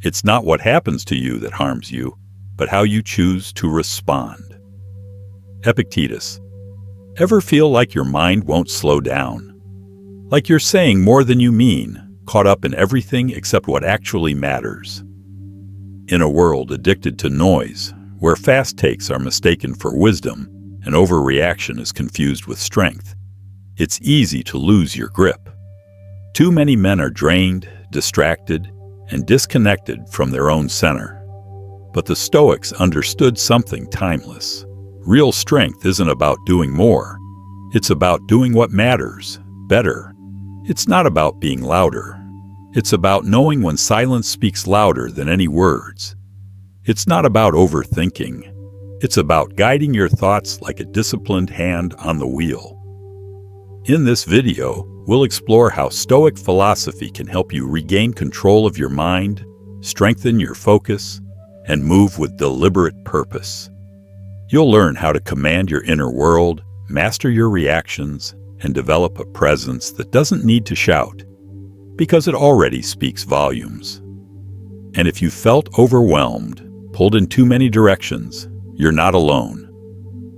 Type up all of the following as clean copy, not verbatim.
It's not what happens to you that harms you, but how you choose to respond. Epictetus. Ever feel like your mind won't slow down? Like you're saying more than you mean, caught up in everything except what actually matters. In a world addicted to noise, where fast takes are mistaken for wisdom and overreaction is confused with strength, it's easy to lose your grip. Too many men are drained, distracted, and disconnected from their own center. But the Stoics understood something timeless. Real strength isn't about doing more. It's about doing what matters, better. It's not about being louder. It's about knowing when silence speaks louder than any words. It's not about overthinking. It's about guiding your thoughts like a disciplined hand on the wheel. In this video, we'll explore how Stoic philosophy can help you regain control of your mind, strengthen your focus, and move with deliberate purpose. You'll learn how to command your inner world, master your reactions, and develop a presence that doesn't need to shout, because it already speaks volumes. And if you felt overwhelmed, pulled in too many directions, you're not alone.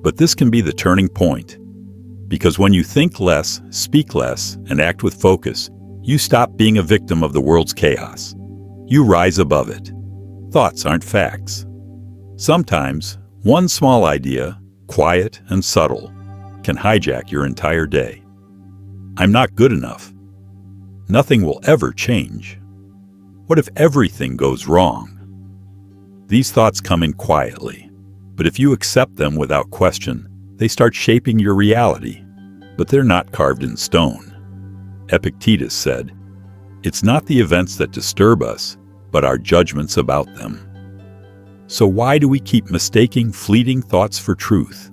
But this can be the turning point, because when you think less, speak less, and act with focus, you stop being a victim of the world's chaos. You rise above it. Thoughts aren't facts. Sometimes, one small idea, quiet and subtle, can hijack your entire day. I'm not good enough. Nothing will ever change. What if everything goes wrong? These thoughts come in quietly, but if you accept them without question, they start shaping your reality, but they're not carved in stone. Epictetus said, "It's not the events that disturb us, but our judgments about them." So why do we keep mistaking fleeting thoughts for truth?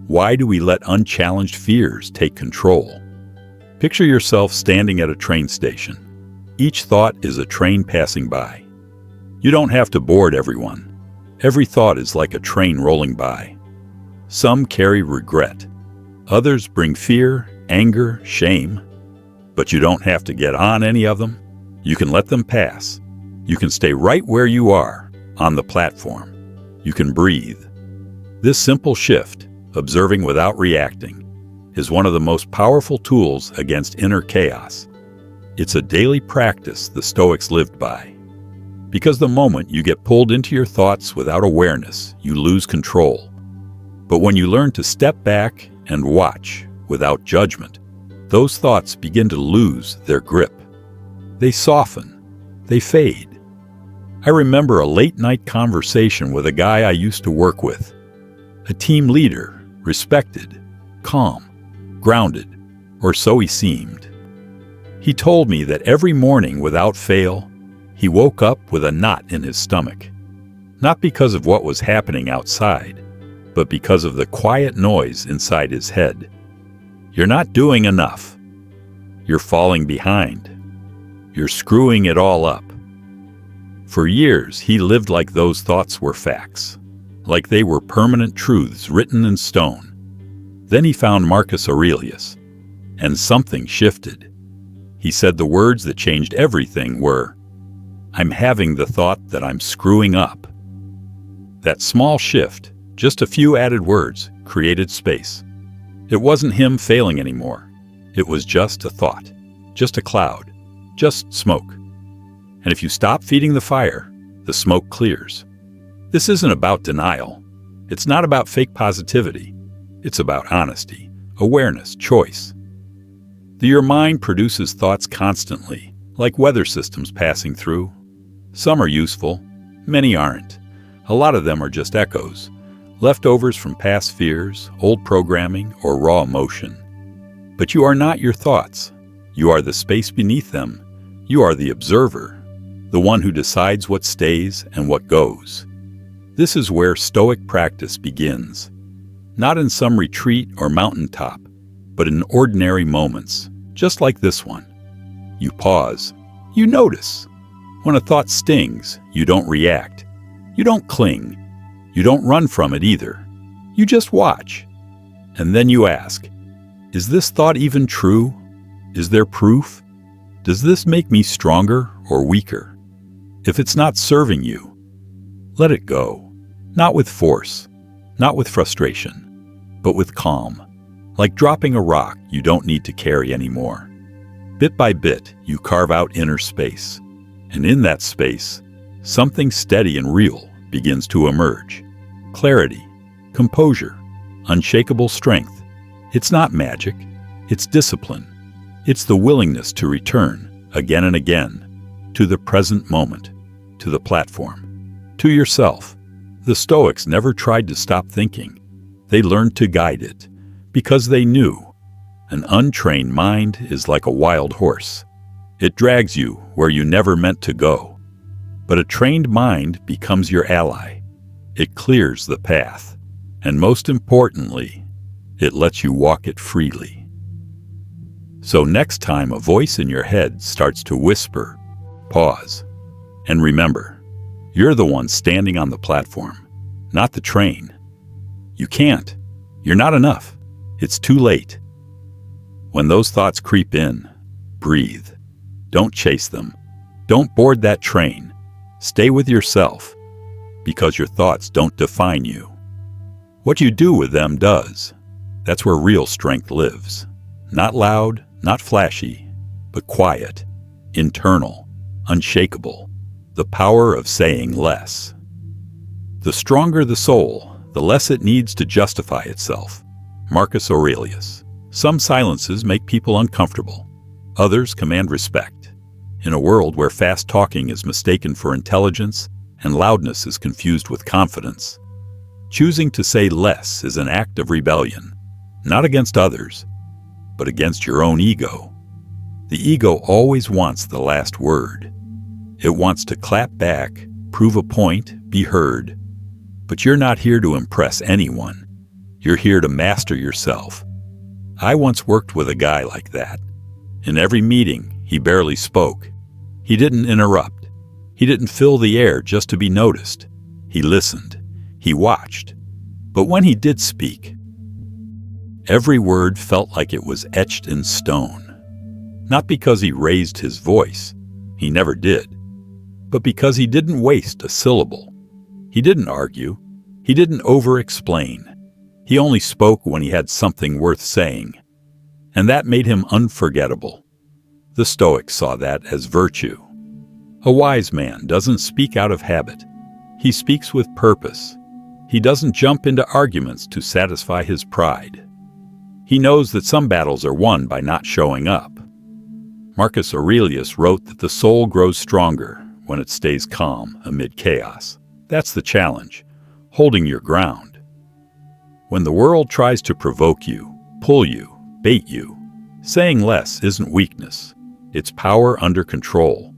Why do we let unchallenged fears take control? Picture yourself standing at a train station. Each thought is a train passing by. You don't have to board everyone. Every thought is like a train rolling by. Some carry regret. Others bring fear, anger, shame. But you don't have to get on any of them. You can let them pass. You can stay right where you are, on the platform. You can breathe. This simple shift, observing without reacting, is one of the most powerful tools against inner chaos. It's a daily practice the Stoics lived by. Because the moment you get pulled into your thoughts without awareness, you lose control. But when you learn to step back and watch without judgment, those thoughts begin to lose their grip. They soften. They fade. I remember a late-night conversation with a guy I used to work with. A team leader, respected, calm, grounded, or so he seemed. He told me that every morning without fail, he woke up with a knot in his stomach. Not because of what was happening outside, but because of the quiet noise inside his head. You're not doing enough. You're falling behind. You're screwing it all up. For years, he lived like those thoughts were facts, like they were permanent truths written in stone. Then he found Marcus Aurelius, and something shifted. He said the words that changed everything were, "I'm having the thought that I'm screwing up." That small shift, just a few added words, created space. It wasn't him failing anymore. It was just a thought, just a cloud, just smoke. And if you stop feeding the fire, the smoke clears. This isn't about denial. It's not about fake positivity. It's about honesty, awareness, choice. Your mind produces thoughts constantly, like weather systems passing through. Some are useful, many aren't. A lot of them are just echoes, leftovers from past fears, old programming, or raw emotion. But you are not your thoughts. You are the space beneath them. You are the observer, the one who decides what stays and what goes. This is where Stoic practice begins. Not in some retreat or mountaintop, but in ordinary moments, just like this one. You pause. You notice. When a thought stings, you don't react. You don't cling. You don't run from it either. You just watch. And then you ask, is this thought even true? Is there proof? Does this make me stronger or weaker? If it's not serving you, let it go. Not with force, not with frustration, but with calm. Like dropping a rock you don't need to carry anymore. Bit by bit, you carve out inner space. And in that space, something steady and real begins to emerge. Clarity, composure, unshakable strength. It's not magic, it's discipline. It's the willingness to return, again and again, to the present moment, to the platform, to yourself. The Stoics never tried to stop thinking. They learned to guide it, because they knew an untrained mind is like a wild horse. It drags you where you never meant to go. But a trained mind becomes your ally. It clears the path. And most importantly, it lets you walk it freely. So next time a voice in your head starts to whisper, pause. And remember, you're the one standing on the platform, not the train. You can't. You're not enough. It's too late. When those thoughts creep in, breathe. Don't chase them. Don't board that train. Stay with yourself, because your thoughts don't define you. What you do with them does. That's where real strength lives. Not loud, not flashy, but quiet, internal, unshakable. The power of saying less. The stronger the soul, the less it needs to justify itself. Marcus Aurelius. Some silences make people uncomfortable. Others command respect. In a world where fast talking is mistaken for intelligence and loudness is confused with confidence, choosing to say less is an act of rebellion, not against others, but against your own ego. The ego always wants the last word. It wants to clap back, prove a point, be heard. But you're not here to impress anyone. You're here to master yourself. I once worked with a guy like that. In every meeting, he barely spoke. He didn't interrupt. He didn't fill the air just to be noticed. He listened. He watched. But when he did speak, every word felt like it was etched in stone. Not because he raised his voice. He never did. But because he didn't waste a syllable. He didn't argue. He didn't over-explain. He only spoke when he had something worth saying. And that made him unforgettable. The Stoics saw that as virtue. A wise man doesn't speak out of habit. He speaks with purpose. He doesn't jump into arguments to satisfy his pride. He knows that some battles are won by not showing up. Marcus Aurelius wrote that the soul grows stronger when it stays calm amid chaos. That's the challenge, holding your ground. When the world tries to provoke you, pull you, bait you, saying less isn't weakness. It's power under control.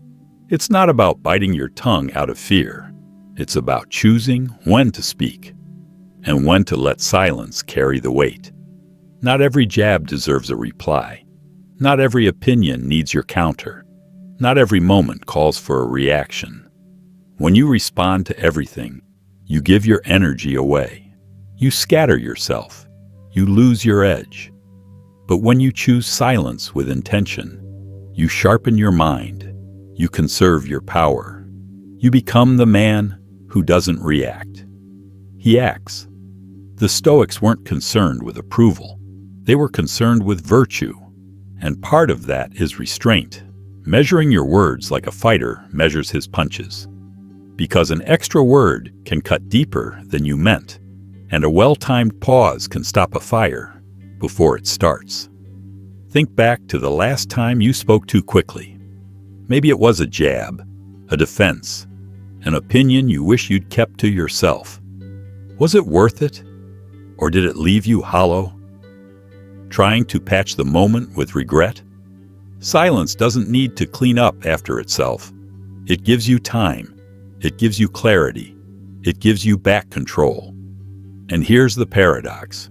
It's not about biting your tongue out of fear. It's about choosing when to speak and when to let silence carry the weight. Not every jab deserves a reply. Not every opinion needs your counter. Not every moment calls for a reaction. When you respond to everything, you give your energy away. You scatter yourself. You lose your edge. But when you choose silence with intention, you sharpen your mind. You conserve your power. You become the man who doesn't react. He acts. The Stoics weren't concerned with approval. They were concerned with virtue. And part of that is restraint, measuring your words like a fighter measures his punches. Because an extra word can cut deeper than you meant, and a well-timed pause can stop a fire before it starts. Think back to the last time you spoke too quickly. Maybe it was a jab, a defense, an opinion you wish you'd kept to yourself. Was it worth it? Or did it leave you hollow? Trying to patch the moment with regret? Silence doesn't need to clean up after itself. It gives you time. It gives you clarity. It gives you back control. And here's the paradox.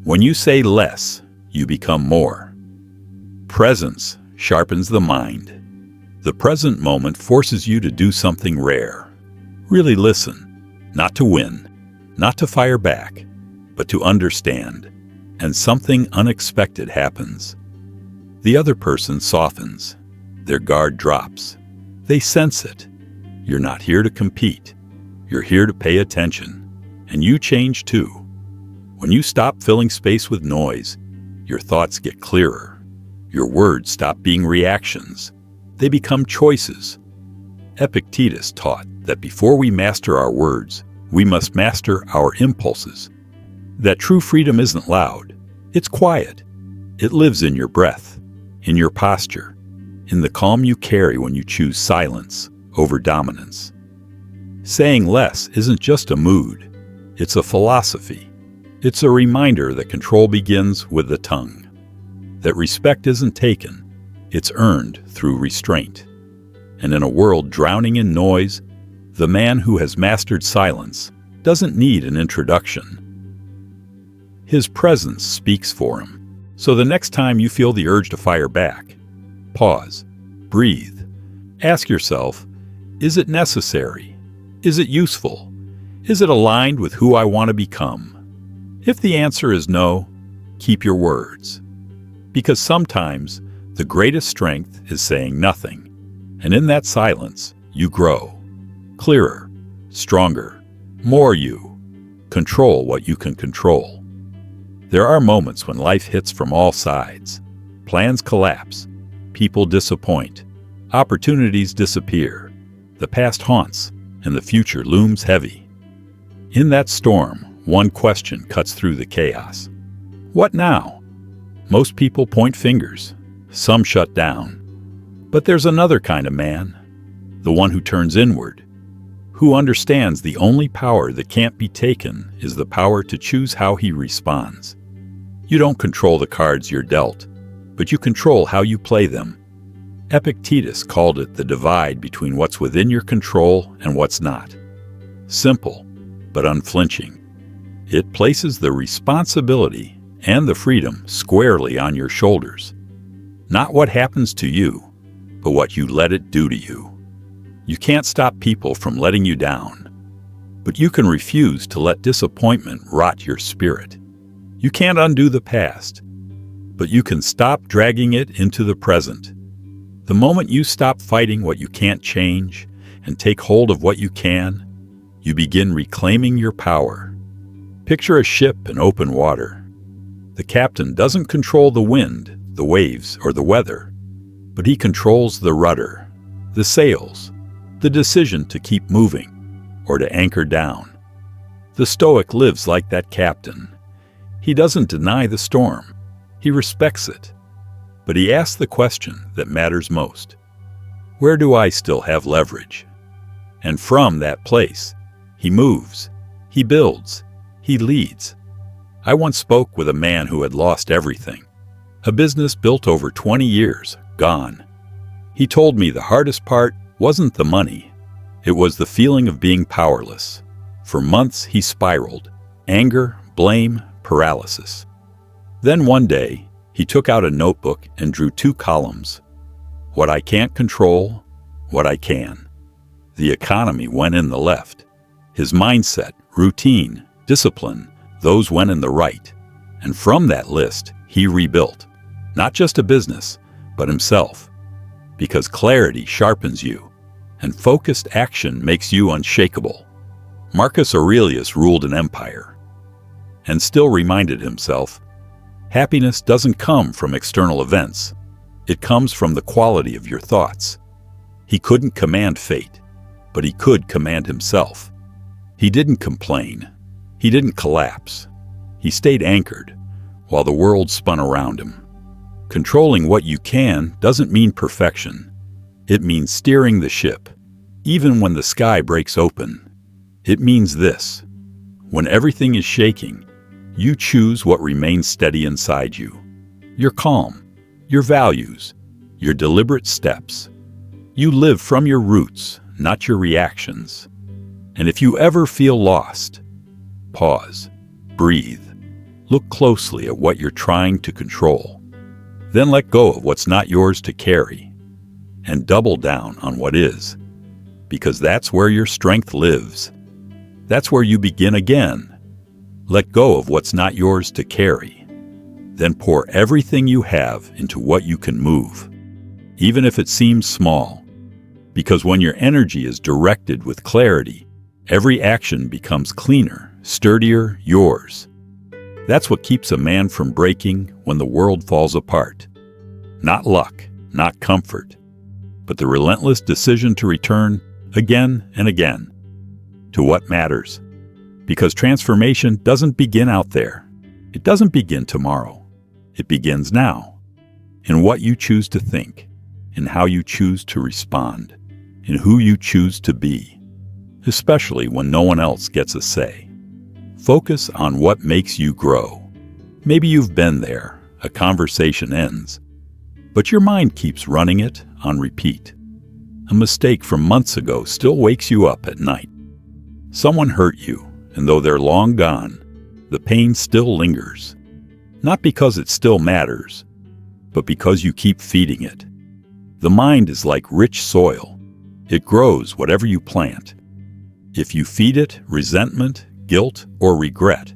When you say less, you become more. Presence sharpens the mind. The present moment forces you to do something rare. Really listen, not to win, not to fire back, but to understand. And something unexpected happens. The other person softens. Their guard drops. They sense it. You're not here to compete. You're here to pay attention. And you change too. When you stop filling space with noise, your thoughts get clearer. Your words stop being reactions. They become choices. Epictetus taught that before we master our words, we must master our impulses. That true freedom isn't loud. It's quiet. It lives in your breath, in your posture, in the calm you carry when you choose silence over dominance. Saying less isn't just a mood. It's a philosophy. It's a reminder that control begins with the tongue. That respect isn't taken. It's earned through restraint. And in a world drowning in noise, the man who has mastered silence doesn't need an introduction. His presence speaks for him. So the next time you feel the urge to fire back, pause, breathe, ask yourself, is it necessary? Is it useful? Is it aligned with who I want to become? If the answer is no, keep your words. Because sometimes the greatest strength is saying nothing. And in that silence, you grow. Clearer, stronger, more you. Control what you can control. There are moments when life hits from all sides. Plans collapse. People disappoint. Opportunities disappear. The past haunts, and the future looms heavy. In that storm, one question cuts through the chaos. What now? Most people point fingers. Some shut down. But there's another kind of man, the one who turns inward, who understands the only power that can't be taken is the power to choose how he responds. You don't control the cards you're dealt, but you control how you play them. Epictetus called it the divide between what's within your control and what's not. Simple, but unflinching. It places the responsibility and the freedom squarely on your shoulders. Not what happens to you, but what you let it do to you. You can't stop people from letting you down, but you can refuse to let disappointment rot your spirit. You can't undo the past, but you can stop dragging it into the present. The moment you stop fighting what you can't change and take hold of what you can, you begin reclaiming your power. Picture a ship in open water. The captain doesn't control the wind, the waves, or the weather, but he controls the rudder, the sails, the decision to keep moving or to anchor down. The Stoic lives like that captain. He doesn't deny the storm. He respects it. But he asks the question that matters most. Where do I still have leverage? And from that place, he moves, he builds, he leads. I once spoke with a man who had lost everything. A business built over 20 years, gone. He told me the hardest part wasn't the money. It was the feeling of being powerless. For months he spiraled. Anger, blame, paralysis. Then one day, he took out a notebook and drew 2 columns. What I can't control, what I can. The economy went in the left. His mindset, routine, discipline, those went in the right. And from that list, he rebuilt. Not just a business, but himself. Because clarity sharpens you, and focused action makes you unshakable. Marcus Aurelius ruled an empire, and still reminded himself, happiness doesn't come from external events. It comes from the quality of your thoughts. He couldn't command fate, but he could command himself. He didn't complain. He didn't collapse. He stayed anchored while the world spun around him. Controlling what you can doesn't mean perfection. It means steering the ship, even when the sky breaks open. It means this: when everything is shaking, you choose what remains steady inside you. Your calm, your values, your deliberate steps. You live from your roots, not your reactions. And if you ever feel lost, pause, breathe, look closely at what you're trying to control. Then let go of what's not yours to carry, and double down on what is, because that's where your strength lives. That's where you begin again. Let go of what's not yours to carry. Then pour everything you have into what you can move, even if it seems small. Because when your energy is directed with clarity, every action becomes cleaner, sturdier, yours. That's what keeps a man from breaking when the world falls apart. Not luck, not comfort, but the relentless decision to return again and again to what matters. Because transformation doesn't begin out there. It doesn't begin tomorrow. It begins now, in what you choose to think, in how you choose to respond, in who you choose to be, especially when no one else gets a say. Focus on what makes you grow. Maybe you've been there, a conversation ends, but your mind keeps running it on repeat. A mistake from months ago still wakes you up at night. Someone hurt you, and though they're long gone, the pain still lingers. Not because it still matters, but because you keep feeding it. The mind is like rich soil. It grows whatever you plant. If you feed it resentment, guilt, or regret,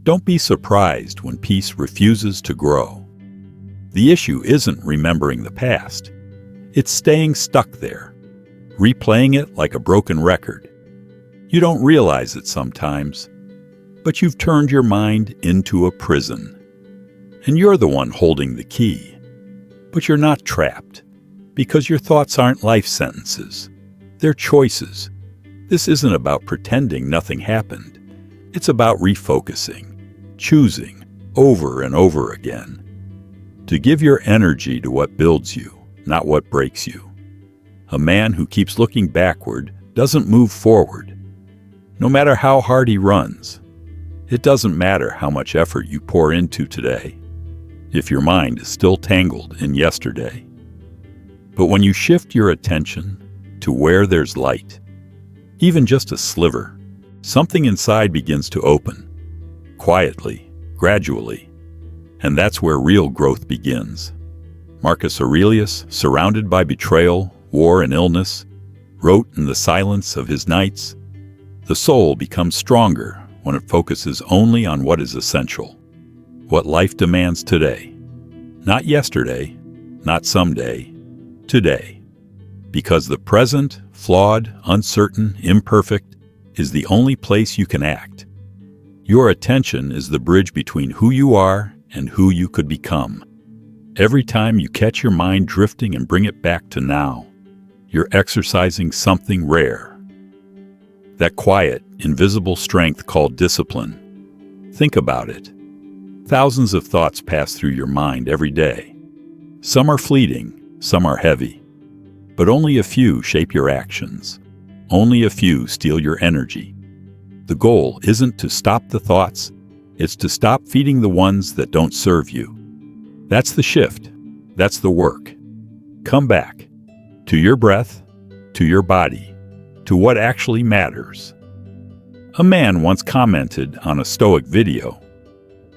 don't be surprised when peace refuses to grow. The issue isn't remembering the past. It's staying stuck there, replaying it like a broken record. You don't realize it sometimes, but you've turned your mind into a prison. And you're the one holding the key. But you're not trapped, because your thoughts aren't life sentences. They're choices. This isn't about pretending nothing happened. It's about refocusing, choosing over and over again. To give your energy to what builds you, not what breaks you. A man who keeps looking backward doesn't move forward. No matter how hard he runs, it doesn't matter how much effort you pour into today, if your mind is still tangled in yesterday. But when you shift your attention to where there's light, even just a sliver, something inside begins to open, quietly, gradually, and that's where real growth begins. Marcus Aurelius, surrounded by betrayal, war, and illness, wrote in the silence of his nights, "The soul becomes stronger when it focuses only on what is essential, what life demands today. Not yesterday, not someday, today. Because the present, flawed, uncertain, imperfect, is the only place you can act. Your attention is the bridge between who you are and who you could become. Every time you catch your mind drifting and bring it back to now, you're exercising something rare. That quiet, invisible strength called discipline. Think about it. Thousands of thoughts pass through your mind every day. Some are fleeting, some are heavy. But only a few shape your actions. Only a few steal your energy. The goal isn't to stop the thoughts, it's to stop feeding the ones that don't serve you. That's the shift. That's the work. Come back. To your breath, to your body, to what actually matters. A man once commented on a Stoic video,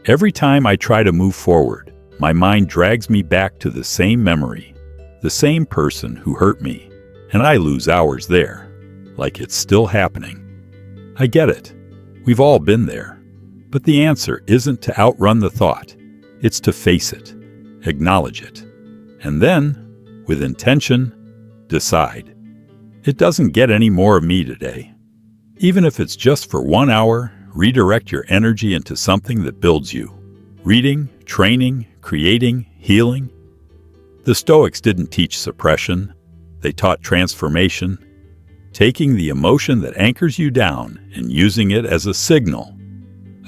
"Every time I try to move forward, my mind drags me back to the same memory, the same person who hurt me, and I lose hours there, like it's still happening." I get it. We've all been there. But the answer isn't to outrun the thought. It's to face it, acknowledge it, and then, with intention, decide. It doesn't get any more of me today. Even if it's just for 1 hour, redirect your energy into something that builds you. Reading, training, creating, healing. The Stoics didn't teach suppression. They taught transformation, taking the emotion that anchors you down and using it as a signal,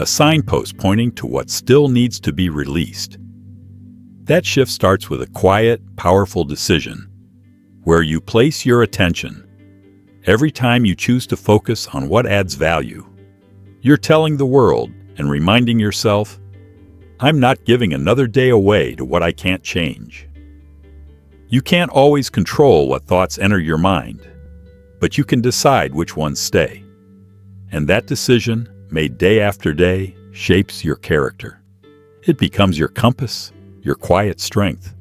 a signpost pointing to what still needs to be released. That shift starts with a quiet, powerful decision, where you place your attention. Every time you choose to focus on what adds value, you're telling the world and reminding yourself, I'm not giving another day away to what I can't change. You can't always control what thoughts enter your mind, but you can decide which ones stay. And that decision, made day after day, shapes your character. It becomes your compass, your quiet strength,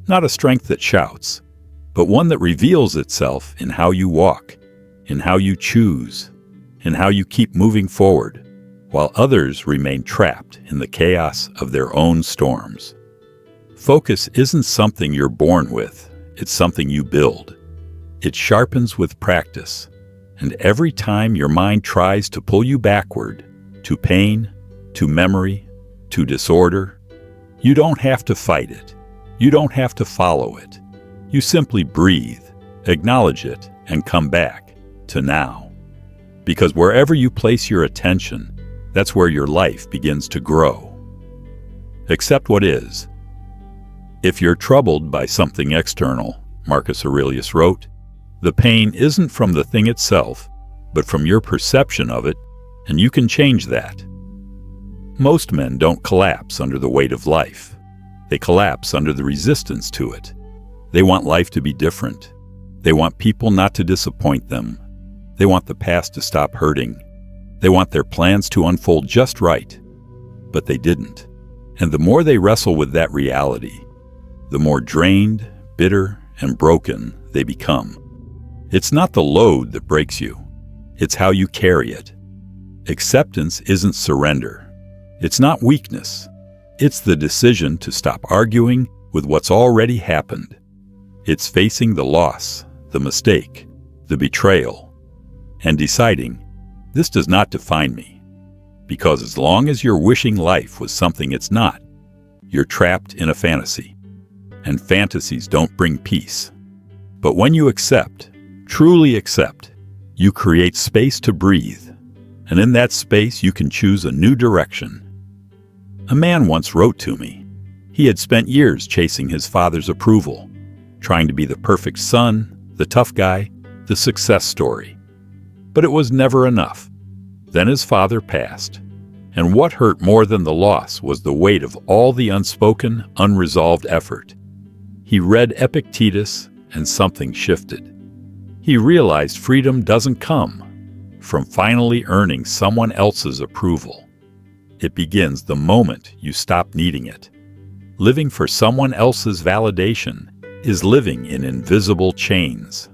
not a strength that shouts, but one that reveals itself in how you walk, in how you choose, in how you keep moving forward, while others remain trapped in the chaos of their own storms. Focus isn't something you're born with, it's something you build. It sharpens with practice, and every time your mind tries to pull you backward, to pain, to memory, to disorder, you don't have to fight it. You don't have to follow it. You simply breathe, acknowledge it, and come back to now. Because wherever you place your attention, that's where your life begins to grow. Accept what is. If you're troubled by something external, Marcus Aurelius wrote, the pain isn't from the thing itself, but from your perception of it, and you can change that. Most men don't collapse under the weight of life. They collapse under the resistance to it. They want life to be different. They want people not to disappoint them. They want the past to stop hurting. They want their plans to unfold just right. But they didn't. And the more they wrestle with that reality, the more drained, bitter, and broken they become. It's not the load that breaks you. It's how you carry it. Acceptance isn't surrender. It's not weakness. It's the decision to stop arguing with what's already happened. It's facing the loss, the mistake, the betrayal, and deciding, this does not define me. Because as long as you're wishing life was something it's not, you're trapped in a fantasy. And fantasies don't bring peace. But when you accept, truly accept, you create space to breathe. And in that space, you can choose a new direction. A man once wrote to me. He had spent years chasing his father's approval, trying to be the perfect son, the tough guy, the success story. But it was never enough. Then his father passed, and what hurt more than the loss was the weight of all the unspoken, unresolved effort. He read Epictetus, and something shifted. He realized freedom doesn't come from finally earning someone else's approval. It begins the moment you stop needing it. Living for someone else's validation is living in invisible chains.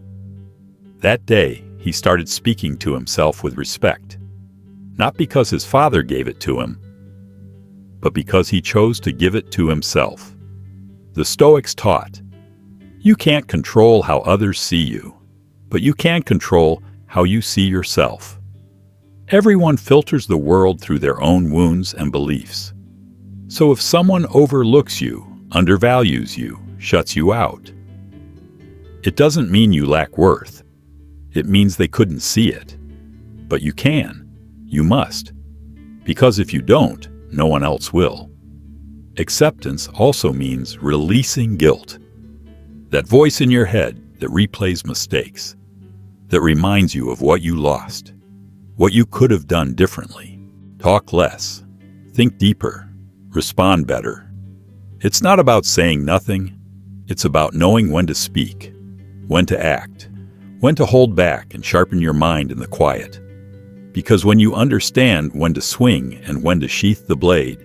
That day, he started speaking to himself with respect. Not because his father gave it to him, but because he chose to give it to himself. The Stoics taught, you can't control how others see you, but you can control how you see yourself. Everyone filters the world through their own wounds and beliefs. So if someone overlooks you, undervalues you, shuts you out, it doesn't mean you lack worth. It means they couldn't see it. But you can. You must. Because if you don't, no one else will. Acceptance also means releasing guilt. That voice in your head that replays mistakes, that reminds you of what you lost, what you could have done differently. Talk less, think deeper, respond better. It's not about saying nothing. It's about knowing when to speak, when to act, when to hold back and sharpen your mind in the quiet. Because when you understand when to swing and when to sheath the blade,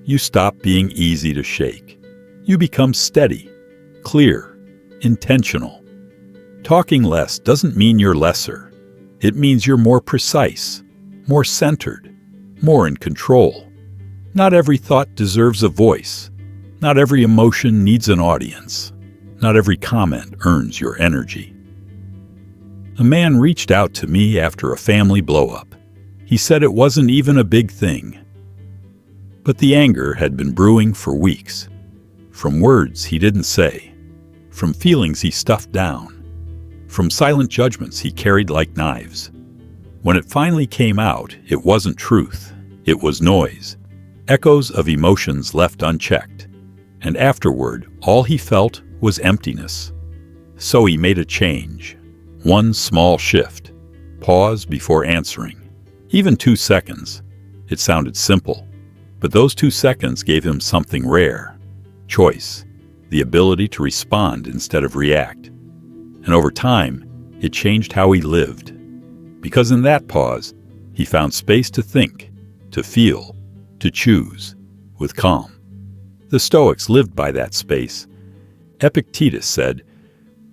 you stop being easy to shake. You become steady, clear, intentional. Talking less doesn't mean you're lesser. It means you're more precise, more centered, more in control. Not every thought deserves a voice. Not every emotion needs an audience. Not every comment earns your energy. A man reached out to me after a family blow-up. He said it wasn't even a big thing. But the anger had been brewing for weeks. From words he didn't say. From feelings he stuffed down. From silent judgments he carried like knives. When it finally came out, it wasn't truth. It was noise. Echoes of emotions left unchecked. And afterward, all he felt was emptiness. So he made a change. One small shift. Pause before answering. Even 2 seconds. It sounded simple, but those 2 seconds gave him something rare. Choice. The ability to respond instead of react. And over time, it changed how he lived. Because in that pause, he found space to think, to feel, to choose, with calm. The Stoics lived by that space. Epictetus said,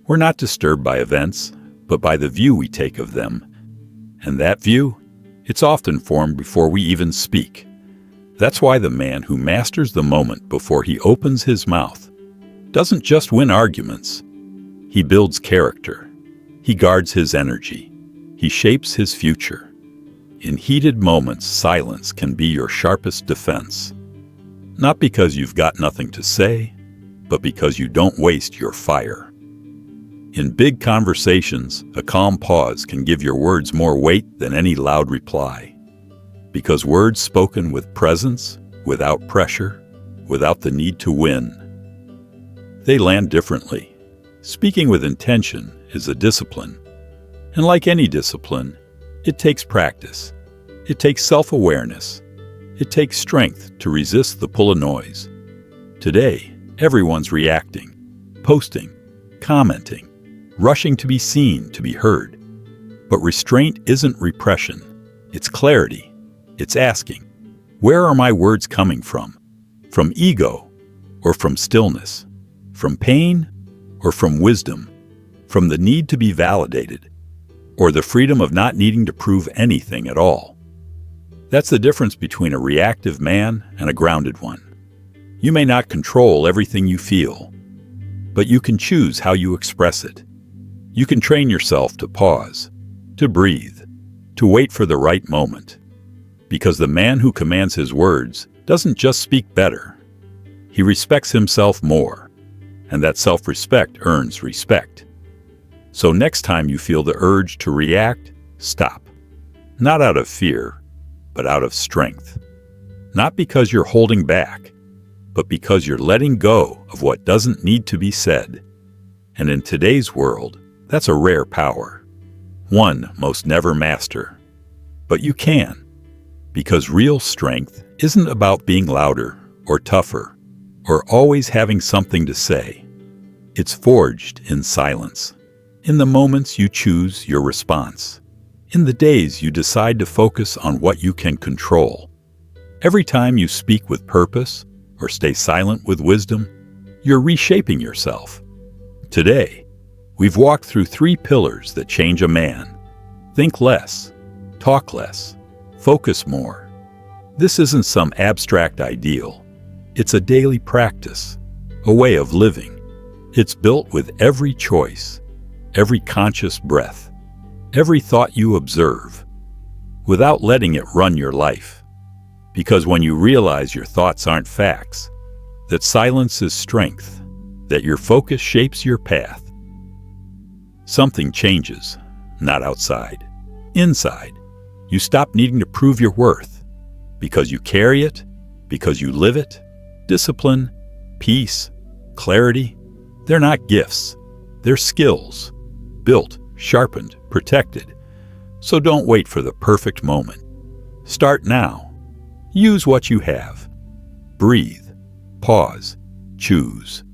"We're not disturbed by events, but by the view we take of them. And that view, it's often formed before we even speak." That's why the man who masters the moment before he opens his mouth doesn't just win arguments. He builds character. He guards his energy. He shapes his future. In heated moments, silence can be your sharpest defense. Not because you've got nothing to say, but because you don't waste your fire. In big conversations, a calm pause can give your words more weight than any loud reply. Because words spoken with presence, without pressure, without the need to win, they land differently. Speaking with intention is a discipline. And like any discipline, it takes practice. It takes self-awareness. It takes strength to resist the pull of noise. Today, everyone's reacting, posting, commenting, rushing to be seen, to be heard. But restraint isn't repression. It's clarity. It's asking, where are my words coming from? From ego or from stillness? From pain or from wisdom? From the need to be validated or the freedom of not needing to prove anything at all? That's the difference between a reactive man and a grounded one. You may not control everything you feel, but you can choose how you express it. You can train yourself to pause, to breathe, to wait for the right moment. Because the man who commands his words doesn't just speak better. He respects himself more, and that self-respect earns respect. So next time you feel the urge to react, stop. Not out of fear, but out of strength. Not because you're holding back, but because you're letting go of what doesn't need to be said. And in today's world, that's a rare power. One most never master. But you can. Because real strength isn't about being louder or tougher or always having something to say. It's forged in silence, in the moments you choose your response, in the days you decide to focus on what you can control. Every time you speak with purpose or stay silent with wisdom, you're reshaping yourself. Today, we've walked through 3 pillars that change a man. Think less, talk less, focus more. This isn't some abstract ideal. It's a daily practice, a way of living. It's built with every choice, every conscious breath, every thought you observe, without letting it run your life. Because when you realize your thoughts aren't facts, that silence is strength, that your focus shapes your path, something changes, not outside, inside. You stop needing to prove your worth, because you carry it, because you live it. Discipline, peace, clarity, they're not gifts. They're skills, built, sharpened, protected. So don't wait for the perfect moment. Start now. Use what you have. Breathe, pause, choose.